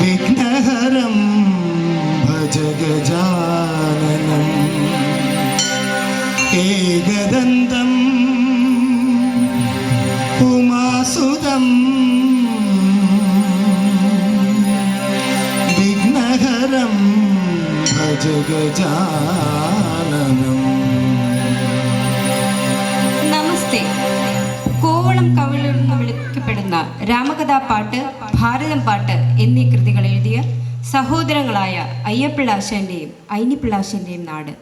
വിഘ്നഹരം ഭജ ഗജാനനം ഏകദന്തം ഉമാസുതം വിഘ്നഹരം ഭജ ഗജാനനം. നമസ്തേ. കോവളം കവിളെന്ന് വിളിക്കപ്പെടുന്ന രാമകഥാപാട്ട്, ഭാരതം പാട്ട് എന്നീ കൃതികൾ എഴുതിയ സഹോദരങ്ങളായ അയ്യപ്പിള്ളാശൻ്റെയും ഐനിപ്പിള്ളാശൻ്റെയും നാട്.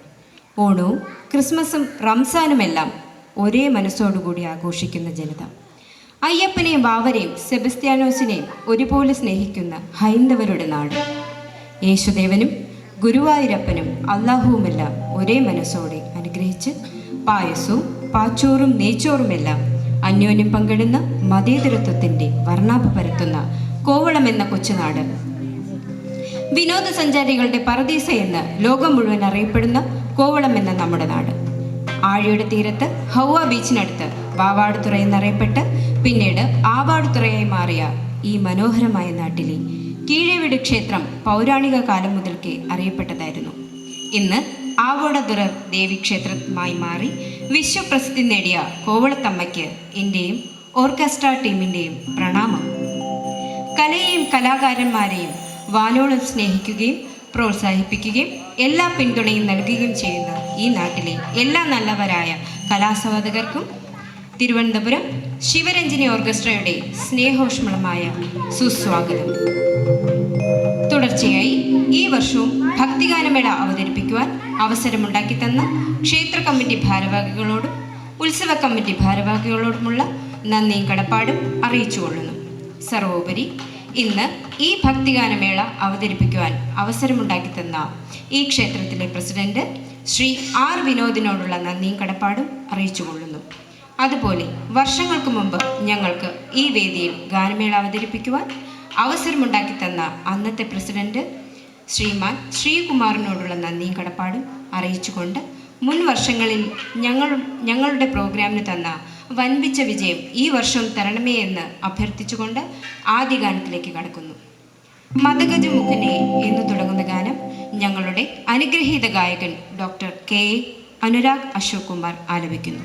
ഓണവും ക്രിസ്മസും റംസാനുമെല്ലാം ഒരേ മനസ്സോടുകൂടി ആഘോഷിക്കുന്ന ജനത. അയ്യപ്പനെയും ബാവരെയും സെബസ്ത്യാനോസിനെയും ഒരുപോലെ സ്നേഹിക്കുന്ന ഹൈന്ദവരുടെ നാട്. യേശുദേവനും ഗുരുവായൂരപ്പനും അള്ളാഹുവുമെല്ലാം ഒരേ മനസ്സോടെ അനുഗ്രഹിച്ച് പായസവും പാച്ചോറും നെയ്ച്ചോറുമെല്ലാം അന്യോന്യം പങ്കിടുന്ന മതേതരത്വത്തിൻ്റെ വർണ്ണാഭ പരത്തുന്ന കോവളം എന്ന കൊച്ചുനാട്. വിനോദസഞ്ചാരികളുടെ പറദീസ എന്ന് ലോകം മുഴുവൻ അറിയപ്പെടുന്ന കോവളം എന്ന നമ്മുടെ നാട്. ആഴിയുടെ തീരത്ത് ഹൗവ ബീച്ചിനടുത്ത് വാവാടുതുറ എന്നറിയപ്പെട്ട് പിന്നീട് ആവാടുതുറയായി മാറിയ ഈ മനോഹരമായ നാട്ടിലെ കീഴേവീട് ക്ഷേത്രം പൗരാണിക കാലം മുതൽക്കേ അറിയപ്പെട്ടതായിരുന്നു. ഇന്ന് ആവോടതുറ ദേവീക്ഷേത്രമായി മാറി വിശ്വപ്രസിദ്ധി നേടിയ കോവളത്തമ്മയ്ക്ക് എൻ്റെയും ഓർക്കസ്ട്ര ടീമിൻ്റെയും പ്രണാമം. കലയെയും കലാകാരന്മാരെയും വാനോളം സ്നേഹിക്കുകയും പ്രോത്സാഹിപ്പിക്കുകയും എല്ലാ പിന്തുണയും നൽകുകയും ചെയ്യുന്ന ഈ നാട്ടിലെ എല്ലാ നല്ലവരായ കലാസ്വാദകർക്കും തിരുവനന്തപുരം ശിവരഞ്ജിനി ഓർക്കസ്ട്രയുടെ സ്നേഹോഷ്മളമായ സുസ്വാഗതം. തുടർച്ചയായി ഈ വർഷവും ഭക്തിഗാനമേള അവതരിപ്പിക്കുവാൻ അവസരമുണ്ടാക്കി തന്ന ക്ഷേത്ര കമ്മിറ്റി ഭാരവാഹികളോടും ഉത്സവ കമ്മിറ്റി ഭാരവാഹികളോടുമുള്ള നന്ദിയും കടപ്പാടും അറിയിച്ചുകൊള്ളുന്നു. സർവോപരി ഇന്ന് ഈ ഭക്തിഗാനമേള അവതരിപ്പിക്കുവാൻ അവസരമുണ്ടാക്കി തന്ന ഈ ക്ഷേത്രത്തിലെ പ്രസിഡന്റ് ശ്രീ ആർ വിനോദിനോടുള്ള നന്ദിയും കടപ്പാടും അറിയിച്ചുകൊള്ളുന്നു. അതുപോലെ വർഷങ്ങൾക്ക് മുമ്പ് ഞങ്ങൾക്ക് ഈ വേദിയിൽ ഗാനമേള അവതരിപ്പിക്കുവാൻ അവസരമുണ്ടാക്കി തന്ന അന്നത്തെ പ്രസിഡന്റ് ശ്രീമാൻ ശ്രീകുമാറിനോടുള്ള നന്ദിയും കടപ്പാടും അറിയിച്ചുകൊണ്ട് മുൻ വർഷങ്ങളിൽ ഞങ്ങളുടെ പ്രോഗ്രാമിന് തന്ന വൻപിച്ച വിജയം ഈ വർഷവും തരണമേ എന്ന് അഭ്യർത്ഥിച്ചുകൊണ്ട് ആദ്യ ഗാനത്തിലേക്ക് കടക്കുന്നു. മദഗജമുഖനെ എന്ന് തുടങ്ങുന്ന ഗാനം ഞങ്ങളുടെ അനുഗ്രഹീത ഗായകൻ ഡോക്ടർ കെ അനുരാഗ് അശോക് കുമാർ ആലപിക്കുന്നു.